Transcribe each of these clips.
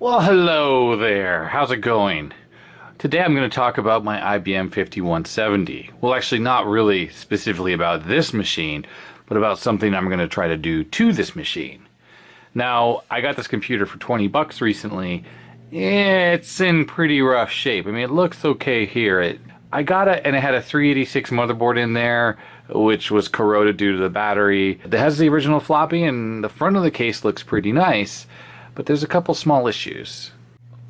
Well, hello there. How's it going? Today I'm going to talk about my IBM 5170. Well, actually not really specifically about this machine, but about something I'm going to try to do to this machine. Now, I got this computer for 20 bucks recently. It's in pretty rough shape. I mean, it looks okay here. I got it and it had a 386 motherboard in there, which was corroded due to the battery. It has the original floppy and the front of the case looks pretty nice, but there's a couple small issues.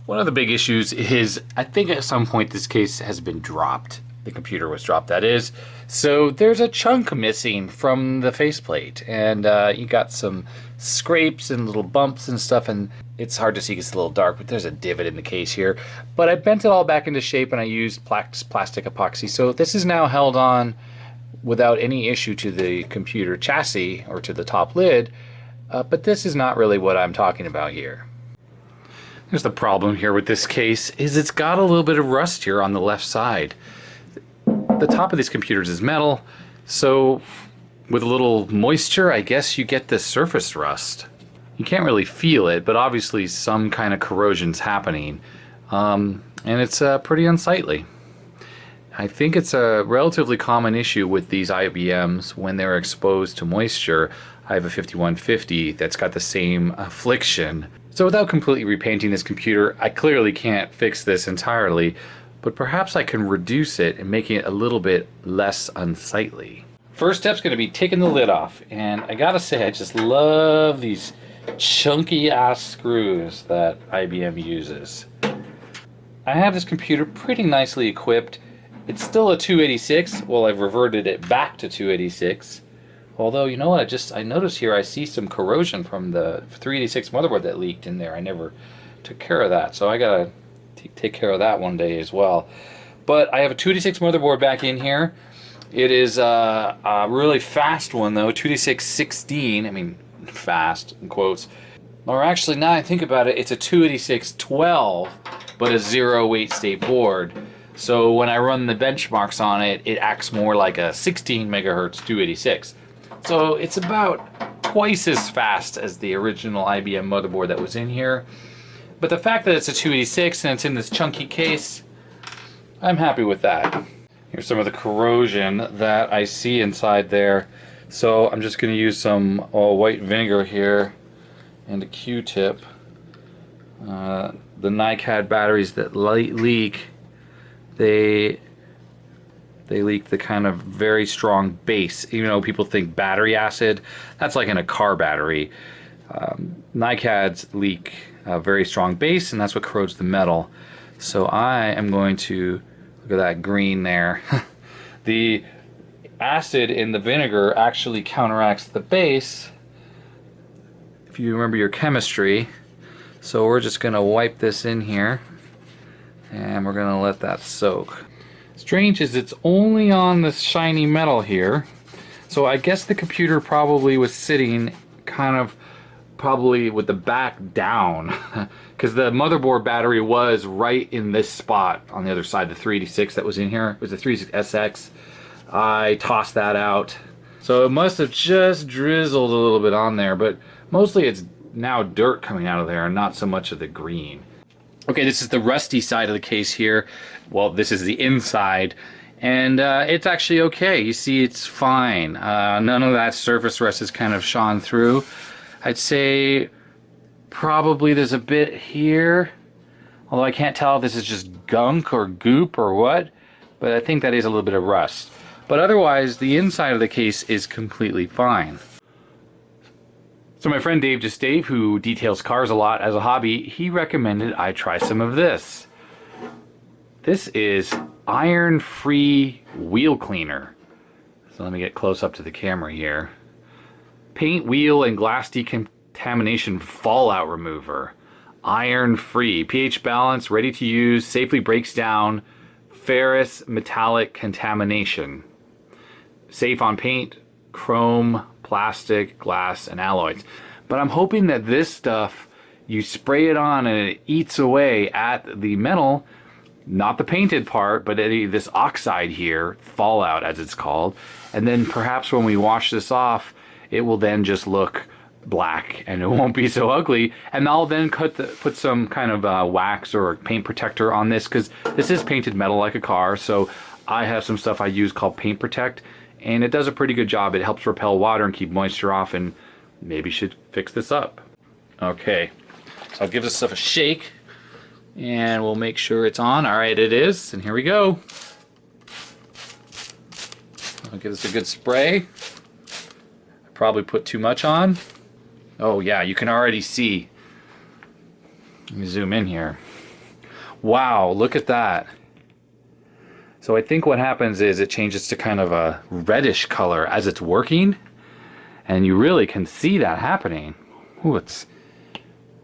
One of the big issues is I think at some point this case has been dropped. The computer was dropped, that is. So there's a chunk missing from the faceplate, and you got some scrapes and little bumps and stuff, and it's hard to see because it's a little dark, but there's a divot in the case here. But I bent it all back into shape and I used plastic epoxy, so this is now held on without any issue to the computer chassis or to the top lid, but this is not really what I'm talking about here. There's the problem here with this case is it's got a little bit of rust here on the left side. The top of these computers is metal, so with a little moisture, I guess you get this surface rust. You can't really feel it, but obviously some kind of corrosion's happening, and it's pretty unsightly. I think it's a relatively common issue with these IBMs when they're exposed to moisture. I have a 5150 that's got the same affliction. So without completely repainting this computer, I clearly can't fix this entirely, but perhaps I can reduce it and make it a little bit less unsightly. First step's going to be taking the lid off, and I gotta say I just love these chunky ass screws that IBM uses. I have this computer pretty nicely equipped. It's still a 286. Well, I've reverted it back to 286. Although, you know what, I noticed here I see some corrosion from the 386 motherboard that leaked in there. I never took care of that, so I gotta take care of that one day as well. But I have a 286 motherboard back in here. It is a really fast one though, 286-16, I mean fast in quotes. Or actually, now I think about it, it's a 286-12, but a 0 weight state board. So when I run the benchmarks on it, it acts more like a 16 megahertz 286. So it's about twice as fast as the original IBM motherboard that was in here. But the fact that it's a 286 and it's in this chunky case, I'm happy with that. Here's some of the corrosion that I see inside there. So I'm just going to use some white vinegar here and a Q-tip. The NiCad batteries that leak, they leak the kind of very strong base. Even though people think battery acid, that's like in a car battery. NiCads leak a very strong base, and that's what corrodes the metal. So I am going to, look at that green there. The acid in the vinegar actually counteracts the base, if you remember your chemistry. So we're just going to wipe this in here, and we're going to let that soak. Strange is it's only on this shiny metal here, so I guess the computer probably was sitting kind of probably with the back down because the motherboard battery was right in this spot on the other side. The 386 that was in here, it was a 386SX. I tossed that out, so it must have just drizzled a little bit on there, but mostly it's now dirt coming out of there and not so much of the green. Okay, this is the rusty side of the case here. Well, this is the inside, and it's actually okay. You see, it's fine. None of that surface rust is kind of shone through. I'd say probably there's a bit here, although I can't tell if this is just gunk or goop or what, but I think that is a little bit of rust. But otherwise, the inside of the case is completely fine. So my friend Dave, who details cars a lot as a hobby, he recommended I try some of this. This is iron-free wheel cleaner. So let me get close up to the camera here. Paint, wheel, and glass decontamination fallout remover. Iron-free, pH balance, ready to use, safely breaks down ferrous metallic contamination. Safe on paint, chrome, plastic, glass, and alloys. But I'm hoping that this stuff, you spray it on and it eats away at the metal, not the painted part, but this oxide here, fallout as it's called, and then perhaps when we wash this off, it will then just look black and it won't be so ugly. And I'll then put some kind of wax or paint protector on this, because this is painted metal like a car. So I have some stuff I use called Paint Protect, and it does a pretty good job. It helps repel water and keep moisture off, and maybe should fix this up. Okay, so I'll give this stuff a shake and we'll make sure it's on. All right, it is, and here we go. I'll give this a good spray. I probably put too much on. Oh yeah, you can already see. Let me zoom in here. Wow, look at that. So I think what happens is it changes to kind of a reddish color as it's working, and you really can see that happening. Ooh, it's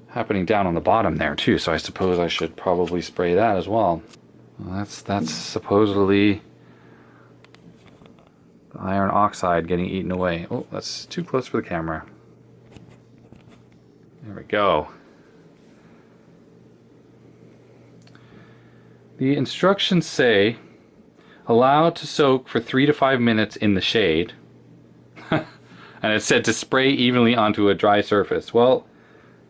happening down on the bottom there too, so I suppose I should probably spray that as well. Well, that's supposedly the iron oxide getting eaten away. Oh, that's too close for the camera. There we go. The instructions say allow to soak for 3 to 5 minutes in the shade. And it said to spray evenly onto a dry surface. Well,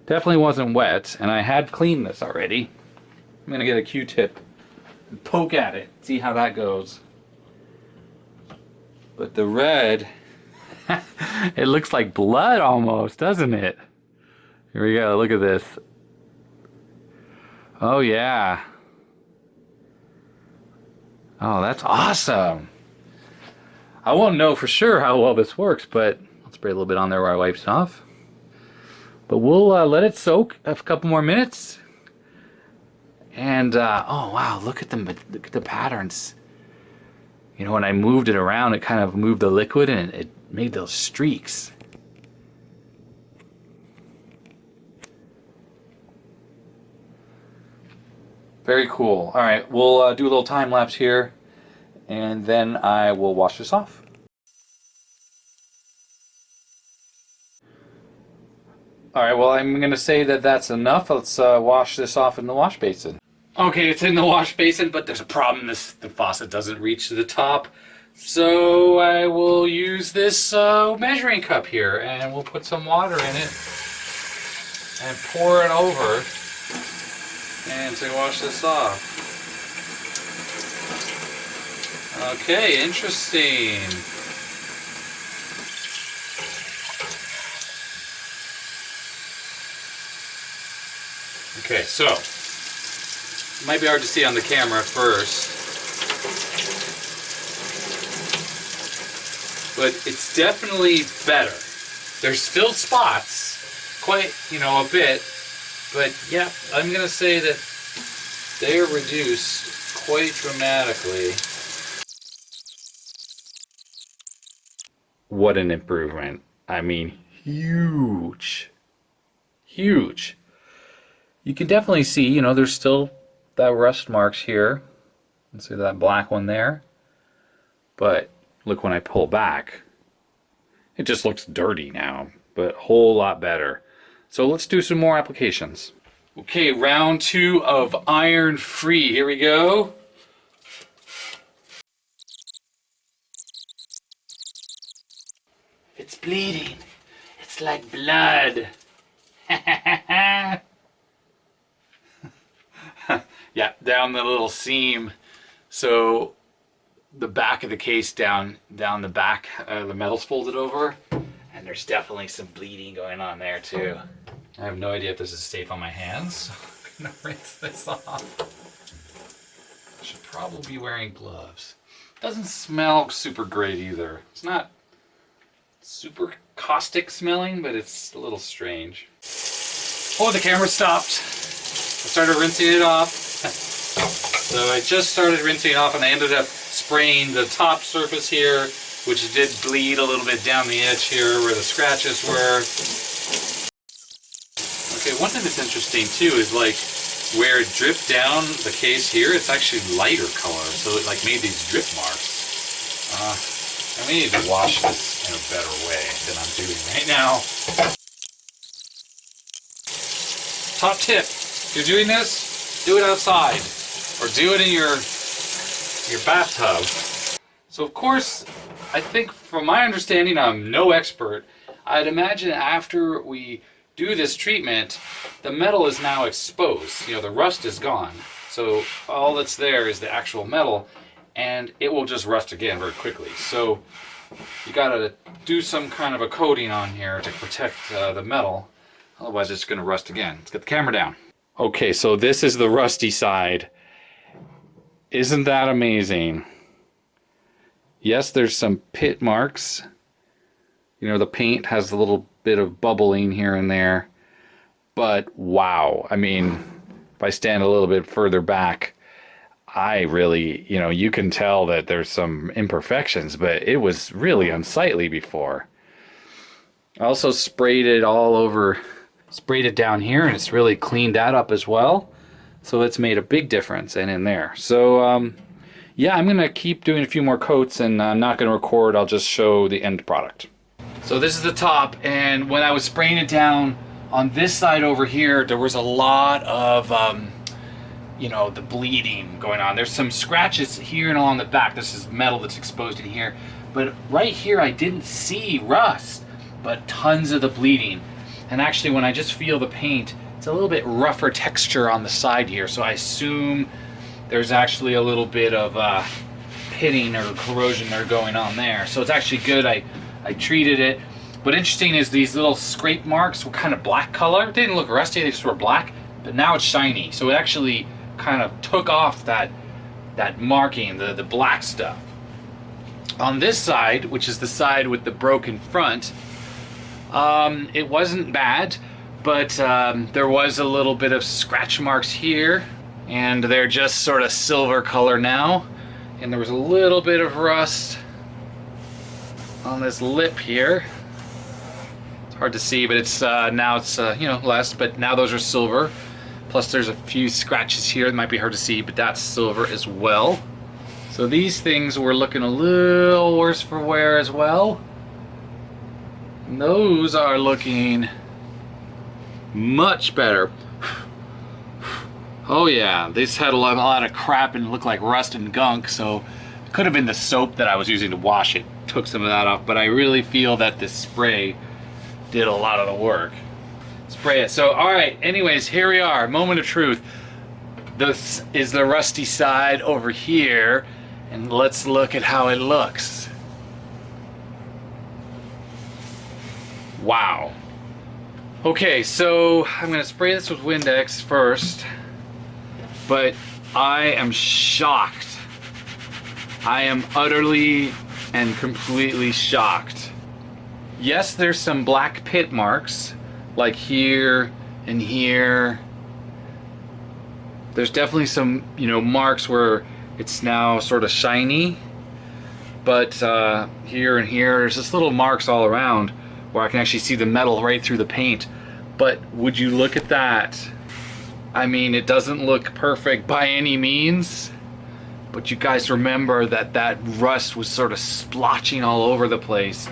definitely wasn't wet, and I had cleaned this already. I'm gonna get a Q-tip and poke at it, see how that goes. But the red, it looks like blood almost, doesn't it? Here we go, look at this. Oh yeah. Oh, that's awesome. I won't know for sure how well this works, but I'll spray a little bit on there where I wiped it off. But we'll let it soak a couple more minutes. And oh wow, look at the patterns. You know, when I moved it around, it kind of moved the liquid and it made those streaks. Very cool. All right, we'll do a little time lapse here, and then I will wash this off. All right, well, I'm going to say that that's enough. Let's wash this off in the wash basin. Okay, it's in the wash basin, but there's a problem. The faucet doesn't reach to the top. So I will use this measuring cup here, and we'll put some water in it and pour it over and to wash this off. Okay, interesting. Okay, so it might be hard to see on the camera at first, but it's definitely better. There's still spots, quite, you know, a bit, but yeah, I'm gonna say that they are reduced quite dramatically. What an improvement. I mean, huge. Huge. You can definitely see, you know, there's still that rust marks here. Let's see that black one there. But look, when I pull back, it just looks dirty now, but a whole lot better. So let's do some more applications. Okay, round 2 of iron free. Here we go. It's bleeding. It's like blood. Yeah, down the little seam. So the back of the case down the back, the metal's folded over, and there's definitely some bleeding going on there too. I have no idea if this is safe on my hands, so I'm gonna rinse this off. I should probably be wearing gloves. Doesn't smell super great either. It's not super caustic smelling, but it's a little strange. Oh, the camera stopped. I started rinsing it off. So I just started rinsing it off, and I ended up spraying the top surface here, which did bleed a little bit down the edge here where the scratches were. Okay, one thing that's interesting too is like where it dripped down the case here, it's actually lighter color, so it like made these drip marks. I may need to wash this in a better way than I'm doing right now. Top tip, if you're doing this, do it outside or do it in your bathtub. So of course, I think from my understanding, I'm no expert, I'd imagine after we do this treatment, the metal is now exposed. You know, the rust is gone. So all that's there is the actual metal, and it will just rust again very quickly. So you gotta do some kind of a coating on here to protect the metal. Otherwise it's gonna rust again. Let's get the camera down. Okay, so this is the rusty side. Isn't that amazing? Yes, there's some pit marks. You know, the paint has a little bit of bubbling here and there. But wow, I mean, if I stand a little bit further back, I really, you know, you can tell that there's some imperfections, but it was really unsightly before. I also sprayed it all over, sprayed it down here, and it's really cleaned that up as well. So it's made a big difference in there. So yeah, I'm gonna keep doing a few more coats, and I'm not gonna record, I'll just show the end product. So this is the top, and when I was spraying it down on this side over here, there was a lot of you know, the bleeding going on. There's some scratches here and along the back. This is metal that's exposed in here. But right here I didn't see rust, but tons of the bleeding. And actually when I just feel the paint, it's a little bit rougher texture on the side here. So I assume there's actually a little bit of pitting or corrosion there going on there. So it's actually good I treated it. But interesting is these little scrape marks were kind of black color. They didn't look rusty, they just were black. But now it's shiny. So it actually kind of took off that marking, the black stuff. On this side, which is the side with the broken front, it wasn't bad, but there was a little bit of scratch marks here, and they're just sort of silver color now, and there was a little bit of rust on this lip here. It's hard to see, but it's now it's you know, less, but now those are silver. Plus there's a few scratches here that might be hard to see, but that's silver as well. So these things were looking a little worse for wear as well. And those are looking much better. Oh yeah, this had a lot of crap and looked like rust and gunk, so it could have been the soap that I was using to wash it. Took some of that off, but I really feel that this spray did a lot of the work. Spray it. So alright, anyways, here we are, moment of truth. This is the rusty side over here, and let's look at how it looks. Wow. Okay, so I'm gonna spray this with Windex first, but I am shocked. I am utterly and completely shocked. Yes, there's some black pit marks, like here and here. There's definitely some, you know, marks where it's now sort of shiny, but here and here, there's just little marks all around where I can actually see the metal right through the paint. But would you look at that? I mean, it doesn't look perfect by any means, but you guys remember that that rust was sort of splotching all over the place.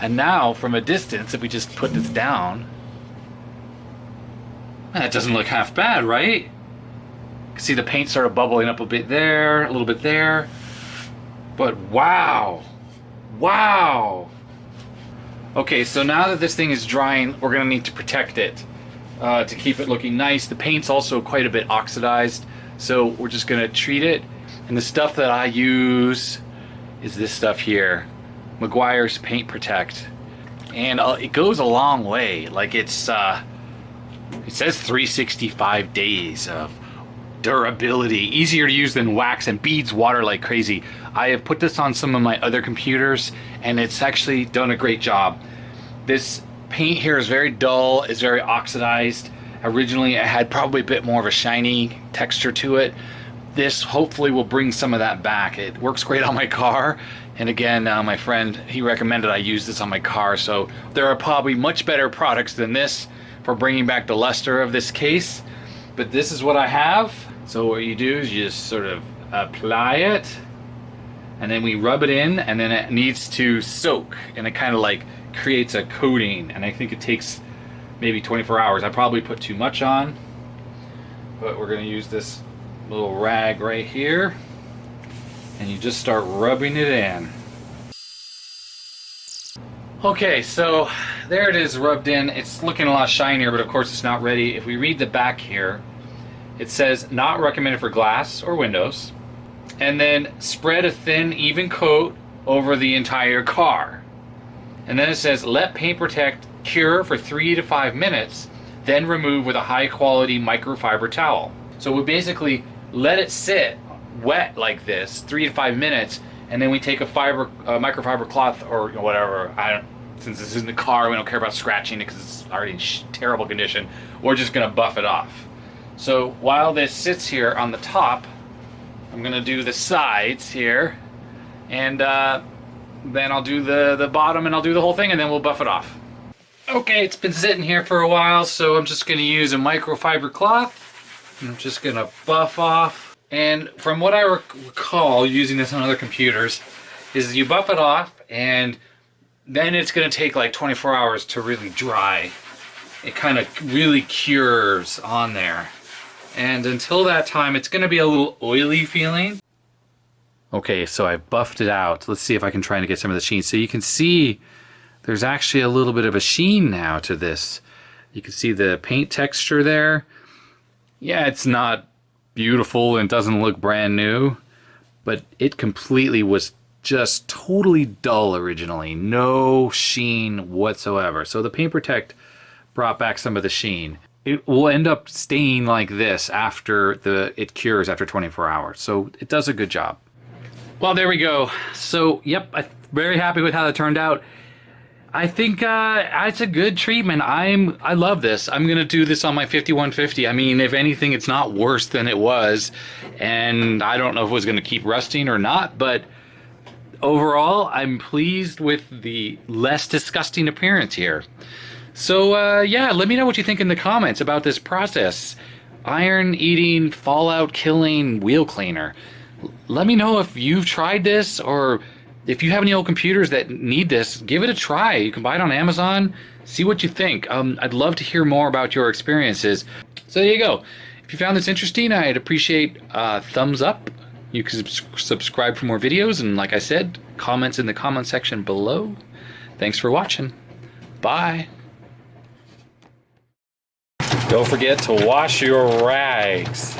And now, from a distance, if we just put this down, that doesn't look half bad, right? You can see the paint sort of bubbling up a bit there, a little bit there. But wow! Wow! Okay, so now that this thing is drying, we're gonna need to protect it to keep it looking nice. The paint's also quite a bit oxidized, so we're just gonna treat it. And the stuff that I use is this stuff here, Mcguire's Paint Protect. And it goes a long way. Like it says 365 days of durability, easier to use than wax, and beads water like crazy. I have put this on some of my other computers and it's actually done a great job. This paint here is very dull, it's very oxidized. Originally it had probably a bit more of a shiny texture to it. This hopefully will bring some of that back. It works great on my car, and again, my friend, he recommended I use this on my car, so there are probably much better products than this for bringing back the luster of this case, but this is what I have. So what you do is you just sort of apply it, and then we rub it in, and then it needs to soak, and it kind of like creates a coating, and I think it takes maybe 24 hours. I probably put too much on, but we're going to use this little rag right here, and you just start rubbing it in. Okay, so there it is rubbed in. It's looking a lot shinier, but of course it's not ready. If we read the back here, it says not recommended for glass or windows. And then spread a thin, even coat over the entire car. And then it says let paint protect cure for 3 to 5 minutes, then remove with a high quality microfiber towel. So we basically let it sit wet like this 3 to 5 minutes, and then we take a microfiber cloth or whatever. Since this is in the car, we don't care about scratching it because it's already in terrible condition. We're just gonna buff it off. So while this sits here on the top, I'm gonna do the sides here, and then I'll do the bottom, and I'll do the whole thing, and then we'll buff it off. Okay, it's been sitting here for a while, so I'm just gonna use a microfiber cloth. I'm just gonna buff off. And from what I recall using this on other computers, is you buff it off, and then it's gonna take like 24 hours to really dry. It kind of really cures on there. And until that time, it's gonna be a little oily feeling. Okay, so I buffed it out. Let's see if I can try and get some of the sheen. So you can see there's actually a little bit of a sheen now to this. You can see the paint texture there. Yeah, it's not beautiful and doesn't look brand new, but it completely was just totally dull originally. No sheen whatsoever. So the Paint Protect brought back some of the sheen. It will end up staying like this after it cures after 24 hours. So it does a good job. Well, there we go. So, yep, I'm very happy with how that turned out. I think it's a good treatment. I love this. I'm gonna do this on my 5150. I mean, if anything, it's not worse than it was, and I don't know if it was gonna keep rusting or not, but overall, I'm pleased with the less disgusting appearance here. So, yeah, let me know what you think in the comments about this process. Iron-eating, fallout-killing wheel cleaner. Let me know if you've tried this, or if you have any old computers that need this, give it a try. You can buy it on Amazon. See what you think. I'd love to hear more about your experiences. So there you go. If you found this interesting, I'd appreciate a thumbs up. You can subscribe for more videos, and like I said, comments in the comment section below. Thanks for watching. Bye. Don't forget to wash your rags.